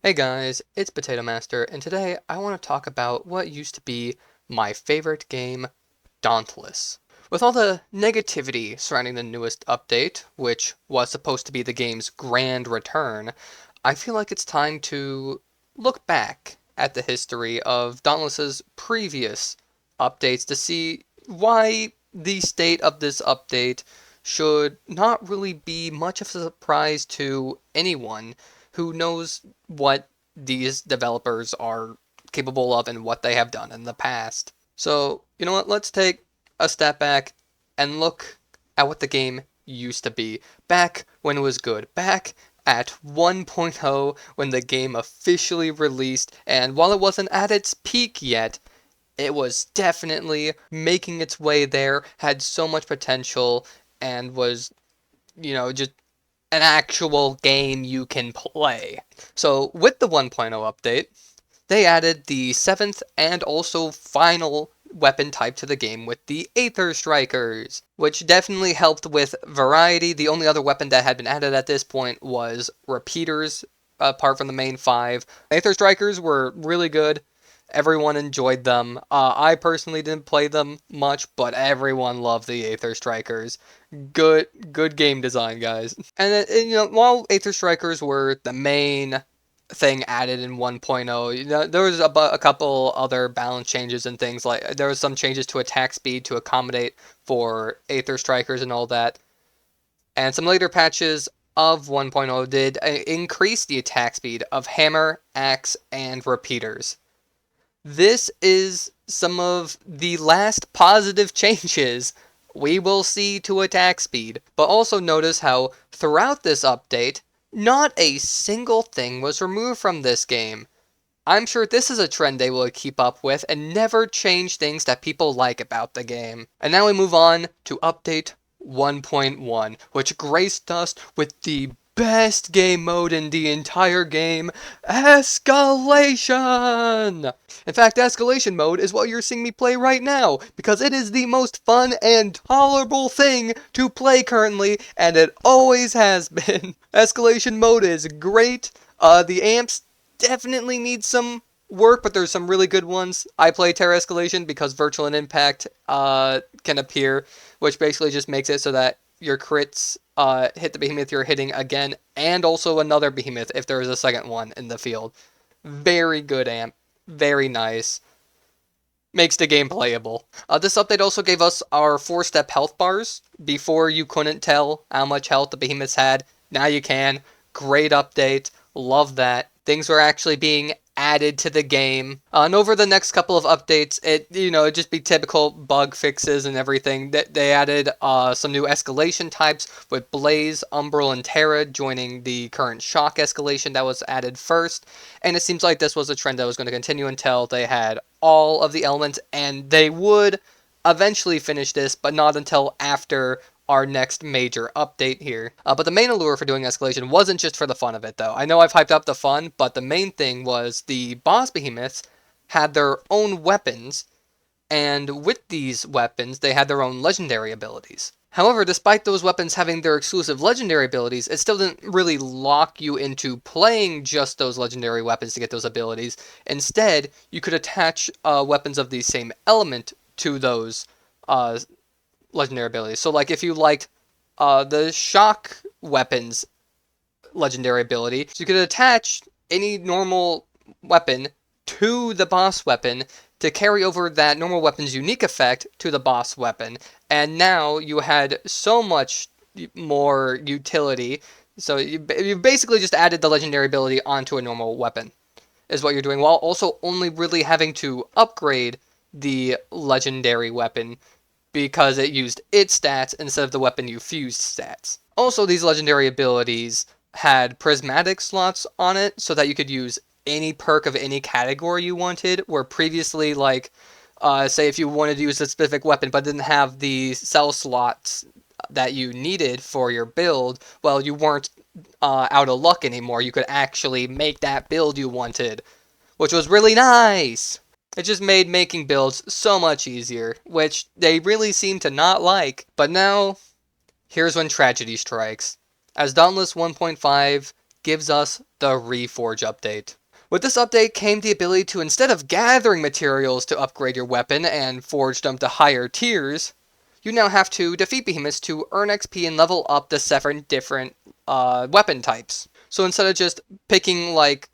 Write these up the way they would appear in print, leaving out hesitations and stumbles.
Hey guys, it's Potato Master, and today I want to talk about what used to be my favorite game, Dauntless. With all the negativity surrounding the newest update, which was supposed to be the game's grand return, I feel like it's time to look back at the history of Dauntless's previous updates to see why the state of this update should not really be much of a surprise to anyone who knows what these developers are capable of and what they have done in the past. So, you know what? Let's take a step back and look at what the game used to be. Back when it was good. Back at 1.0 when the game officially released, and while it wasn't at its peak yet, it was definitely making its way there, had so much potential, and was, just an actual game you can play. So, with the 1.0 update, they added the seventh and also final weapon type to the game with the Aether Strikers, which definitely helped with variety. The only other weapon that had been added at this point was repeaters, apart from the main five. Aether Strikers were really good. Everyone enjoyed them. I personally didn't play them much, but everyone loved the Aether Strikers. Good game design, guys. And while Aether Strikers were the main thing added in 1.0, there was a couple other balance changes and things like there was some changes to attack speed to accommodate for Aether Strikers and all that. And some later patches of 1.0 did increase the attack speed of hammer, axe, and repeaters. This is some of the last positive changes we will see to attack speed. But also notice how throughout this update, not a single thing was removed from this game. I'm sure this is a trend they will keep up with and never change things that people like about the game. And now we move on to update 1.1, which graced us with the best game mode in the entire game, Escalation! In fact, Escalation mode is what you're seeing me play right now, because it is the most fun and tolerable thing to play currently, and it always has been. Escalation mode is great. The amps definitely need some work, but there's some really good ones. I play Terra Escalation because Virtual and Impact can appear, which basically just makes it so that your crits hit the behemoth you're hitting again, and also another behemoth if there is a second one in the field. Very good amp. Very nice. Makes the game playable. This update also gave us our 4-step health bars. Before you couldn't tell how much health the behemoths had. Now you can. Great update. Love that. Things were actually being added to the game. And over the next couple of updates, it'd just be typical bug fixes and everything. They added some new escalation types with Blaze, Umbral, and Terra joining the current Shock escalation that was added first. And it seems like this was a trend that was going to continue until they had all of the elements, and they would eventually finish this, but not until after our next major update here. But the main allure for doing escalation wasn't just for the fun of it, though. I know I've hyped up the fun, but the main thing was the boss behemoths had their own weapons, and with these weapons, they had their own legendary abilities. However, despite those weapons having their exclusive legendary abilities, it still didn't really lock you into playing just those legendary weapons to get those abilities. Instead, you could attach weapons of the same element to those uh, legendary abilities. So, like, if you liked the shock weapons legendary ability, so you could attach any normal weapon to the boss weapon to carry over that normal weapon's unique effect to the boss weapon. And now you had so much more utility. So you basically just added the legendary ability onto a normal weapon, is what you're doing, while also only really having to upgrade the legendary weapon because it used its stats instead of the weapon you fused stats. Also, these legendary abilities had prismatic slots on it so that you could use any perk of any category you wanted, where previously, like, say if you wanted to use a specific weapon but didn't have the cell slots that you needed for your build, well, you weren't out of luck anymore. You could actually make that build you wanted, which was really nice. It just made making builds so much easier, which they really seem to not like. But now, here's when tragedy strikes. As Dauntless 1.5 gives us the Reforge update. With this update came the ability to, instead of gathering materials to upgrade your weapon and forge them to higher tiers, you now have to defeat behemoths to earn XP and level up the 7 different weapon types. So instead of just picking like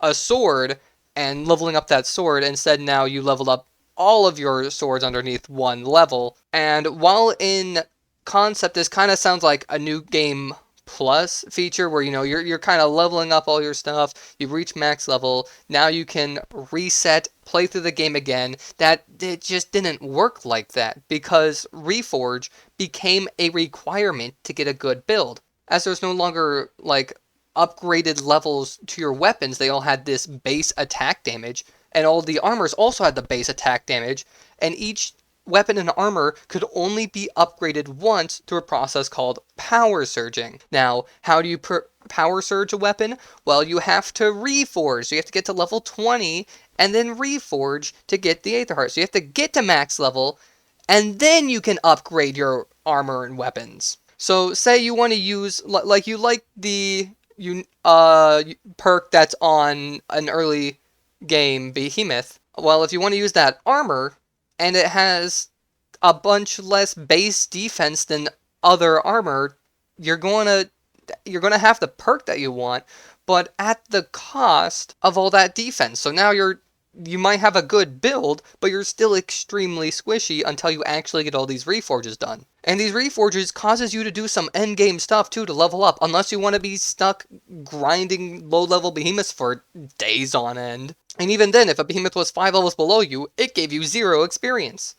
a sword and leveling up that sword, instead now you level up all of your swords underneath one level. And while in concept this kind of sounds like a new game plus feature where you're kind of leveling up all your stuff, you reach max level, now you can reset, play through the game again. That it just didn't work like that because Reforge became a requirement to get a good build. As there's no longer like upgraded levels to your weapons, they all had this base attack damage, and all the armors also had the base attack damage, and each weapon and armor could only be upgraded once through a process called power surging. Now, how do you power surge a weapon? Well, you have to reforge. So you have to get to level 20 and then reforge to get the Aether Heart. So you have to get to max level and then you can upgrade your armor and weapons. So say you want to use, like you like the perk that's on an early game behemoth. Well, if you want to use that armor, and it has a bunch less base defense than other armor, you're going to have the perk that you want, but at the cost of all that defense. So now you might have a good build, but you're still extremely squishy until you actually get all these reforges done. And these reforges causes you to do some endgame stuff too to level up, unless you want to be stuck grinding low-level behemoths for days on end. And even then, if a behemoth was 5 levels below you, it gave you 0 experience.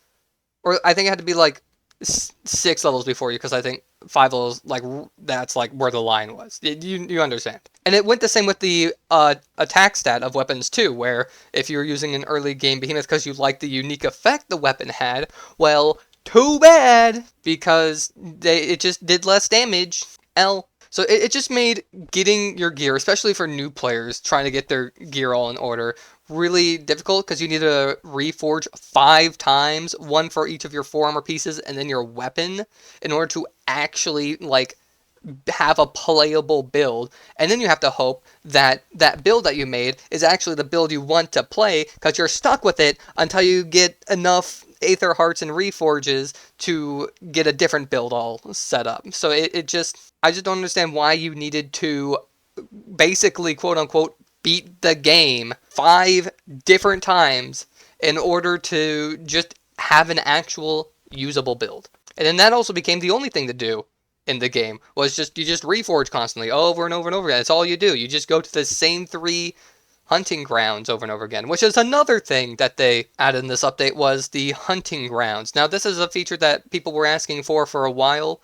Or I think it had to be like 6 levels before you, because I think 5 levels, like, that's like where the line was. You understand. And it went the same with the attack stat of weapons too, where if you're using an early game behemoth because you like the unique effect the weapon had, well, too bad, because it just did less damage. So it just made getting your gear, especially for new players trying to get their gear all in order, really difficult because you need to reforge 5 times, one for each of your 4 armor pieces and then your weapon, in order to actually like have a playable build. And then you have to hope that that build that you made is actually the build you want to play, because you're stuck with it until you get enough Aether Hearts and Reforges to get a different build all set up. So I just don't understand why you needed to basically, quote unquote, beat the game 5 different times in order to just have an actual usable build. And then that also became the only thing to do in the game, was you just reforge constantly over and over and over again. That's all you do. You just go to the same 3 hunting grounds over and over again, which is another thing that they added in this update, was the hunting grounds. Now, this is a feature that people were asking for a while,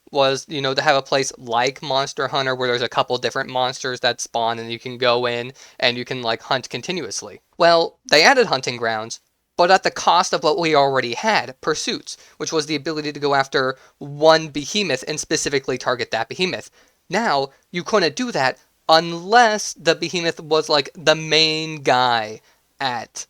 was, to have a place like Monster Hunter where there's a couple different monsters that spawn and you can go in and you can, like, hunt continuously. Well, they added hunting grounds, but at the cost of what we already had, pursuits, which was the ability to go after one behemoth and specifically target that behemoth. Now, you couldn't do that unless the behemoth was like the main guy at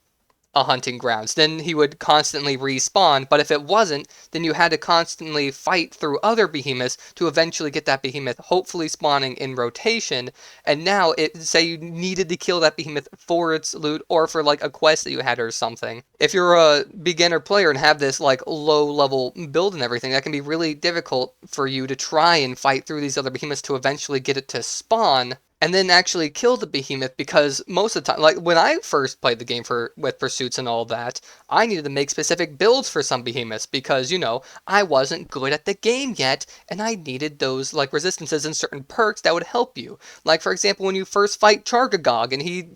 a hunting grounds. Then he would constantly respawn, but if it wasn't, then you had to constantly fight through other behemoths to eventually get that behemoth hopefully spawning in rotation. And now, say you needed to kill that behemoth for its loot or for like a quest that you had or something. If you're a beginner player and have this like low level build and everything, that can be really difficult for you to try and fight through these other behemoths to eventually get it to spawn and then actually kill the behemoth, because most of the time, like when I first played the game with pursuits and all that, I needed to make specific builds for some behemoths because, I wasn't good at the game yet, and I needed those like resistances and certain perks that would help you. Like, for example, when you first fight Chargagog and he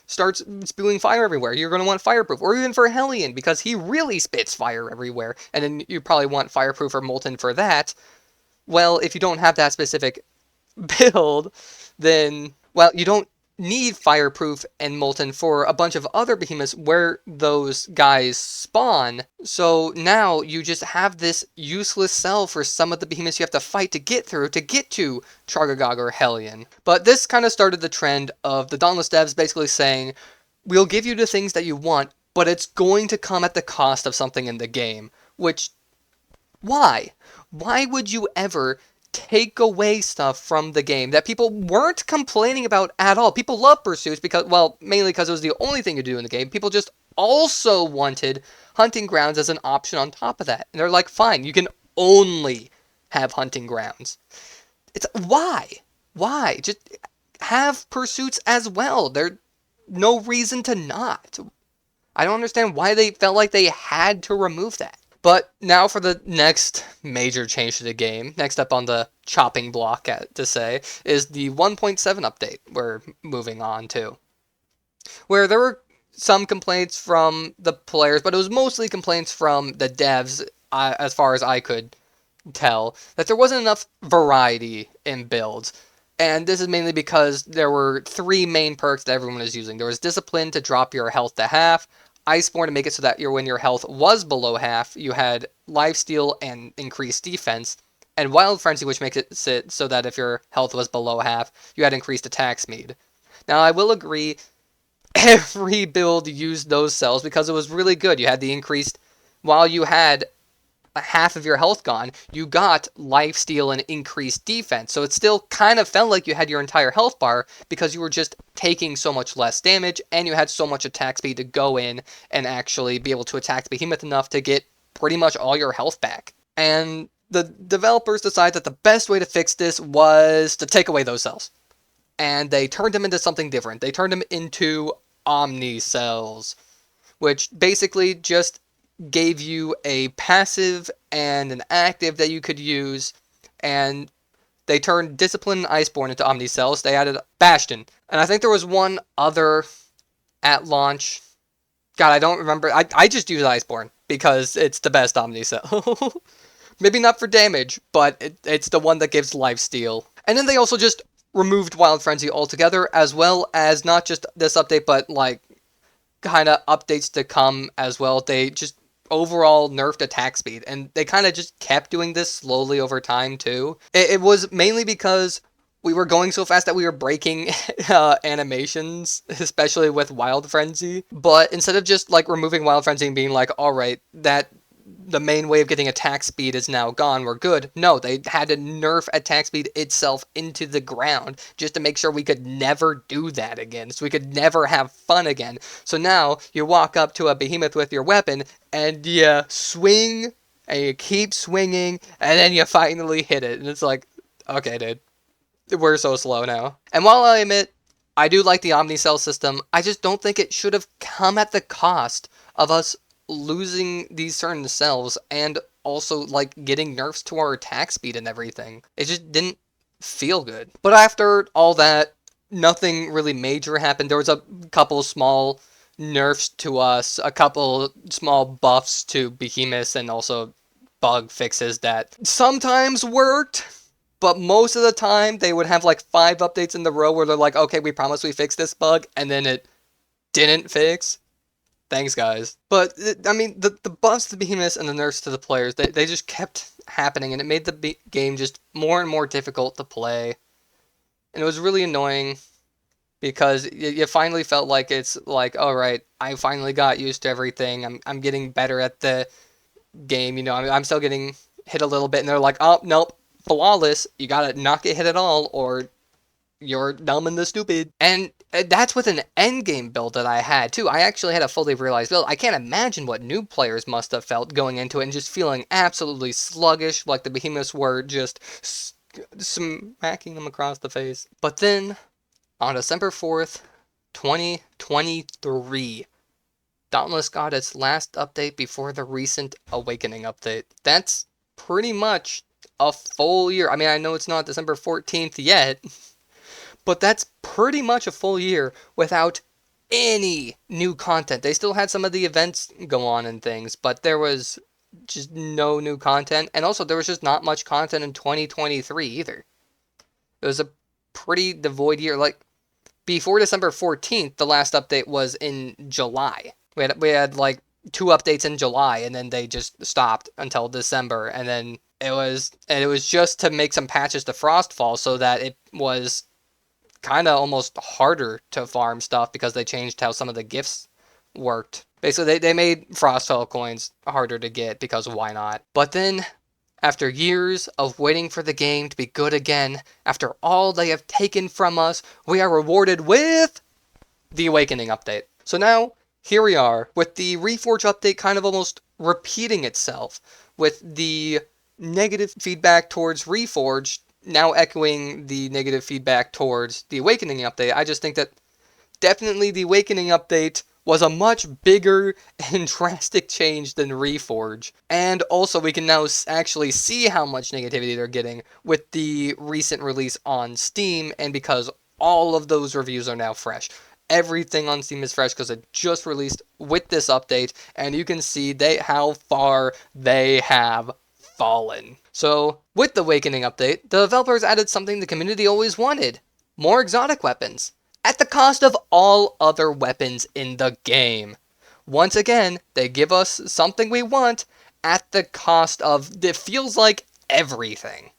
starts spewing fire everywhere, you're going to want Fireproof. Or even for Hellion, because he really spits fire everywhere, and then you probably want Fireproof or Molten for that. Well, if you don't have that specific build, then, well, you don't need Fireproof and Molten for a bunch of other behemoths where those guys spawn. So now you just have this useless cell for some of the behemoths you have to fight to get through to get to Chargagog or Hellion. But this kind of started the trend of the Dauntless devs basically saying, we'll give you the things that you want, but it's going to come at the cost of something in the game. Which, why? Why would you ever take away stuff from the game that people weren't complaining about at all. People love pursuits because, well, mainly because it was the only thing to do in the game. People just also wanted hunting grounds as an option on top of that. And they're like, fine, you can only have hunting grounds. It's why? Why? Just have pursuits as well. There's no reason to not. I don't understand why they felt like they had to remove that. But now for the next major change to the game, next up on the chopping block, to say, is the 1.7 update we're moving on to. Where there were some complaints from the players, but it was mostly complaints from the devs, as far as I could tell, that there wasn't enough variety in builds. And this is mainly because there were 3 main perks that everyone was using. There was Discipline to drop your health to half, Iceborne to make it so that when your health was below half, you had Lifesteal and increased defense, and Wild Frenzy, which makes it so that if your health was below half, you had increased attack speed. Now, I will agree, every build used those cells because it was really good. You had the increased, while you had half of your health gone, you got lifesteal and increased defense. So it still kind of felt like you had your entire health bar because you were just taking so much less damage and you had so much attack speed to go in and actually be able to attack the behemoth enough to get pretty much all your health back. And the developers decided that the best way to fix this was to take away those cells. And they turned them into something different. They turned them into Omni cells, which basically just gave you a passive and an active that you could use, and they turned Discipline and Iceborne into Omni cells. They added Bastion, and I think there was one other at launch. God, I don't remember. I just use Iceborne because it's the best Omni cell. Maybe not for damage, but it's the one that gives lifesteal. And then they also just removed Wild Frenzy altogether, as well as not just this update, but like kind of updates to come as well. They just overall nerfed attack speed, and they kind of just kept doing this slowly over time too. It was mainly because we were going so fast that we were breaking animations, especially with Wild Frenzy. But instead of just like removing Wild Frenzy and being like, all right, that the main way of getting attack speed is now gone, we're good. No, they had to nerf attack speed itself into the ground just to make sure we could never do that again, so we could never have fun again. So now you walk up to a behemoth with your weapon and you swing and you keep swinging and then you finally hit it, and it's like, okay, dude, we're so slow now. And while I admit I do like the Omnicell system, I just don't think it should have come at the cost of us losing these certain cells and also like getting nerfs to our attack speed and everything. It just didn't feel good. But after all that, nothing really major happened. There was a couple small nerfs to us, a couple small buffs to behemoths, and also bug fixes that sometimes worked, but most of the time they would have like 5 updates in the row where they're like, okay, we promise we fixed this bug, and then it didn't fix. Thanks, guys. But, I mean, the buffs to the behemoths and the nerfs to the players, they just kept happening, and it made the game just more and more difficult to play. And it was really annoying, because you finally felt like it's like, alright, I finally got used to everything, I'm getting better at the game, you know, I'm still getting hit a little bit, and they're like, oh, nope, flawless, you gotta not get hit at all, or you're dumb and the stupid. And that's with an endgame build that I had, too. I actually had a fully realized build. I can't imagine what new players must have felt going into it and just feeling absolutely sluggish, like the behemoths were just smacking them across the face. But then, on December 4th, 2023, Dauntless got its last update before the recent Awakening update. That's pretty much a full year. I mean, I know it's not December 14th yet, but that's pretty much a full year without any new content. They still had some of the events go on and things, but there was just no new content. And also, there was just not much content in 2023 either. It was a pretty devoid year. Like, before December 14th, the last update was in July. We had like 2 updates in July, and then they just stopped until December. And then it was just to make some patches to Frostfall so that it was kind of almost harder to farm stuff because they changed how some of the gifts worked. Basically, they made Frostfall coins harder to get because why not? But then, After years of waiting for the game to be good again, after all they have taken from us, we are rewarded with the Awakening update. So now, here we are, with the Reforge update kind of almost repeating itself, with the negative feedback towards Reforge now echoing the negative feedback towards the Awakening update. I just think that definitely the Awakening update was a much bigger and drastic change than Reforge. And also we can now actually see how much negativity they're getting with the recent release on Steam, and because all of those reviews are now fresh. Everything on Steam is fresh because it just released with this update, and you can see how far they have fallen. So, with the Awakening update, the developers added something the community always wanted: more exotic weapons, at the cost of all other weapons in the game. Once again, they give us something we want at the cost of, it feels like, everything.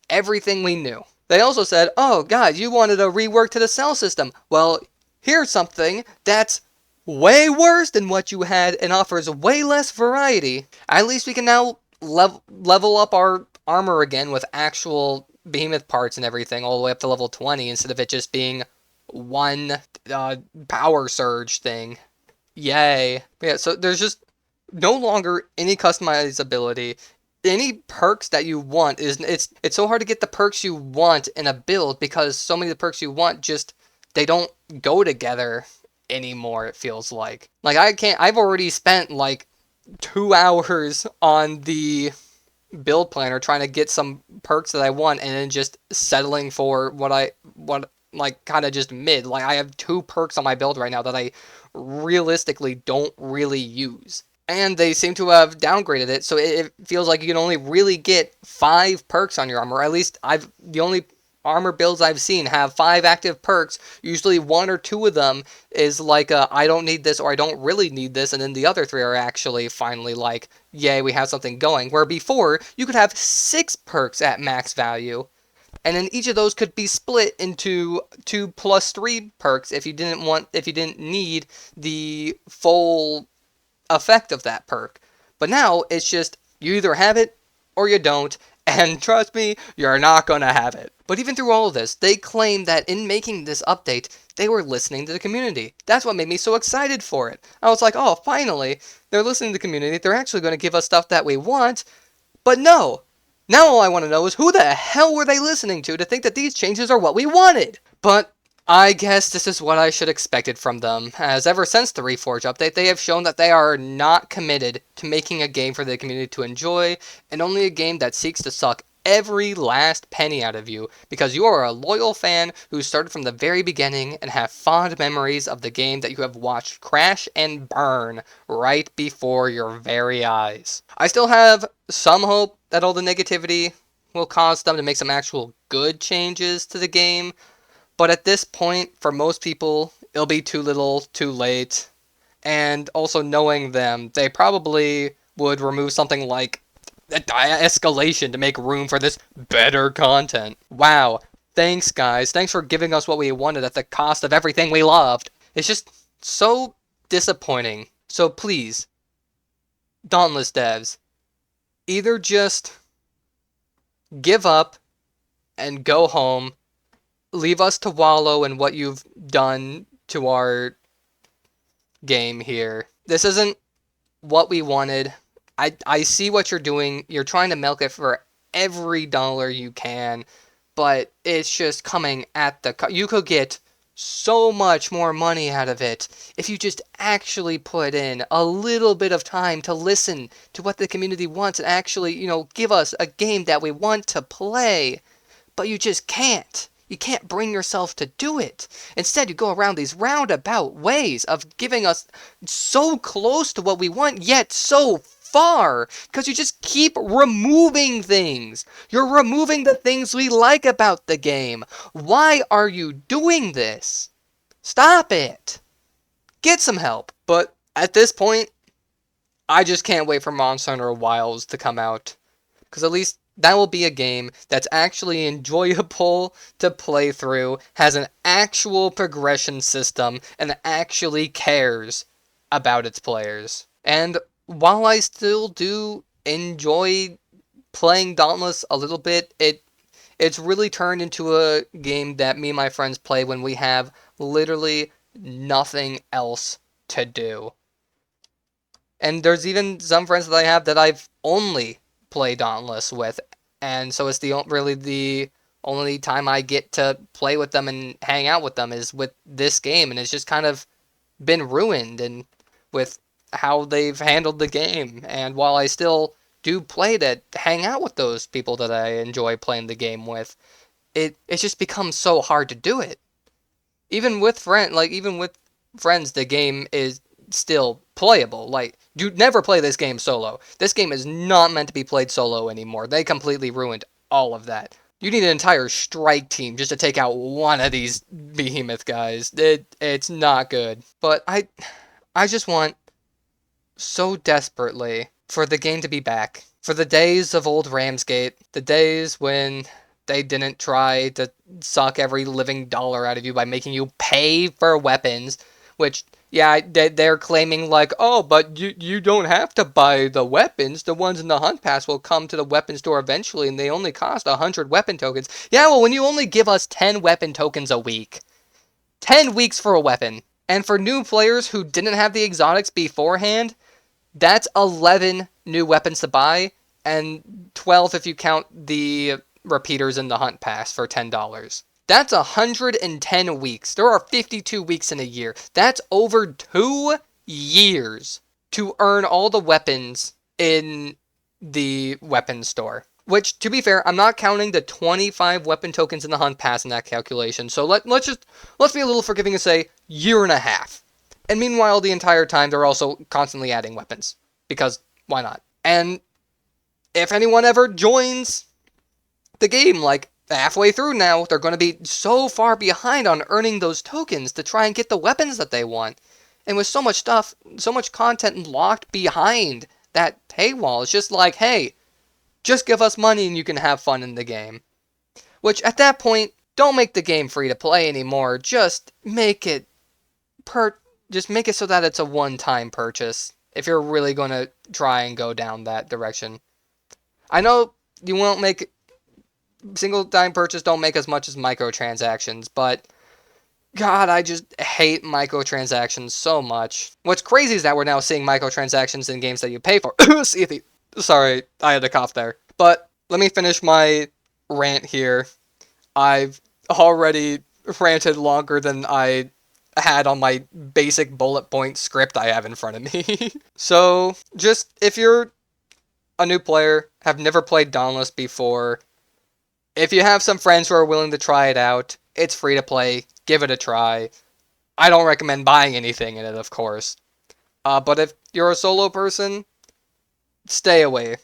Everything we knew. They also said, oh, guys, you wanted a rework to the cell system. Well, here's something that's way worse than what you had and offers way less variety. At least we can now level up our armor again with actual behemoth parts and everything all the way up to level 20 instead of it just being one power surge thing. Yay. Yeah, so there's just no longer any customizability. Any perks that you want it's so hard to get the perks you want in a build because so many of the perks you want just they don't go together anymore, it feels like. Like I've already spent like 2 hours on the build planner trying to get some perks that I want and then just settling for what like kind of just mid. Like I have 2 perks on my build right now that I realistically don't really use. And they seem to have downgraded it, so it feels like you can only really get 5 perks on your armor. At least the only armor builds I've seen have 5 active perks. Usually 1 or 2 of them is like I don't need this or I don't really need this, and then the other 3 are actually finally like, yay, we have something going. Where before, you could have 6 perks at max value, and then each of those could be split into 2 plus 3 perks if you didn't need the full effect of that perk. But now it's just you either have it or you don't, and trust me, you're not gonna have it. But even through all of this, they claim that in making this update, they were listening to the community. That's what made me so excited for it. I was like, oh, finally, they're listening to the community. They're actually going to give us stuff that we want. But no. Now all I want to know is who the hell were they listening to think that these changes are what we wanted? But I guess this is what I should expected from them, as ever since the Reforge update, they have shown that they are not committed to making a game for the community to enjoy, and only a game that seeks to suck every last penny out of you, because you are a loyal fan who started from the very beginning and have fond memories of the game that you have watched crash and burn right before your very eyes. I still have some hope that all the negativity will cause them to make some actual good changes to the game, but at this point, for most people, it'll be too little, too late. And also knowing them, they probably would remove something like escalation to make room for this better content. Wow. Thanks, guys. Thanks for giving us what we wanted at the cost of everything we loved. It's just so disappointing. So please, Dauntless devs, either just give up and go home, leave us to wallow in what you've done to our game here. This isn't what we wanted. I see what you're doing. You're trying to milk it for every dollar you can, but it's just coming at the... You could get so much more money out of it if you just actually put in a little bit of time to listen to what the community wants and actually, give us a game that we want to play. But you just can't. You can't bring yourself to do it. Instead, you go around these roundabout ways of giving us so close to what we want, yet so far, because you just keep removing things. You're removing the things we like about the game. Why are you doing this? Stop it. Get some help. But at this point, I just can't wait for Monster Hunter Wilds to come out, because at least that will be a game that's actually enjoyable to play through, has an actual progression system, and actually cares about its players. And while I still do enjoy playing Dauntless a little bit, it's really turned into a game that me and my friends play when we have literally nothing else to do. And there's even some friends that I have that I've only played Dauntless with, and so it's really the only time I get to play with them and hang out with them is with this game, and it's just kind of been ruined and with how they've handled the game. And while I still do play to hang out with those people that I enjoy playing the game with, it's just become so hard to do it. Even with friends, the game is still playable. Like, you never play this game solo. This game is not meant to be played solo anymore. They completely ruined all of that. You need an entire strike team just to take out one of these behemoth guys. It's not good. But I just want so desperately for the game to be back. For the days of old Ramsgate, the days when they didn't try to suck every living dollar out of you by making you pay for weapons, which, yeah, they're claiming like, oh, but you don't have to buy the weapons. The ones in the Hunt Pass will come to the weapon store eventually, and they only cost 100 weapon tokens. Yeah, well, when you only give us 10 weapon tokens a week, 10 weeks for a weapon, and for new players who didn't have the exotics beforehand, that's 11 new weapons to buy, and 12 if you count the repeaters in the Hunt Pass for $10. That's 110 weeks. There are 52 weeks in a year. That's over 2 years to earn all the weapons in the weapon store. Which, to be fair, I'm not counting the 25 weapon tokens in the Hunt Pass in that calculation. So let's be a little forgiving and say year and a half. And meanwhile, the entire time, they're also constantly adding weapons. Because, why not? And if anyone ever joins the game, like, halfway through now, they're going to be so far behind on earning those tokens to try and get the weapons that they want. And with so much stuff, so much content locked behind that paywall, it's just like, hey, just give us money and you can have fun in the game. Which, at that point, don't make the game free to play anymore. Just make it so that it's a one-time purchase, if you're really going to try and go down that direction. I know you won't make single-time purchase, don't make as much as microtransactions, but God, I just hate microtransactions so much. What's crazy is that we're now seeing microtransactions in games that you pay for. Sorry, I had a cough there. But let me finish my rant here. I've already ranted longer than I had on my basic bullet point script I have in front of me. So, just, if you're a new player, have never played Dauntless before, if you have some friends who are willing to try it out, it's free to play, give it a try. I don't recommend buying anything in it, of course. But if you're a solo person, stay away.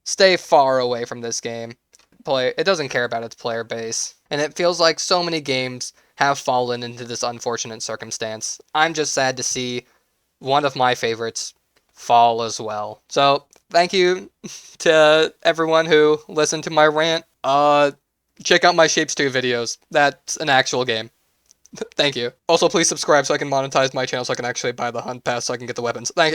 Stay far away from this game. It doesn't care about its player base. And it feels like so many games have fallen into this unfortunate circumstance. I'm just sad to see one of my favorites fall as well. So, thank you to everyone who listened to my rant. Check out my Shapes 2 videos. That's an actual game. Thank you. Also, please subscribe so I can monetize my channel so I can actually buy the Hunt Pass so I can get the weapons. Thank you.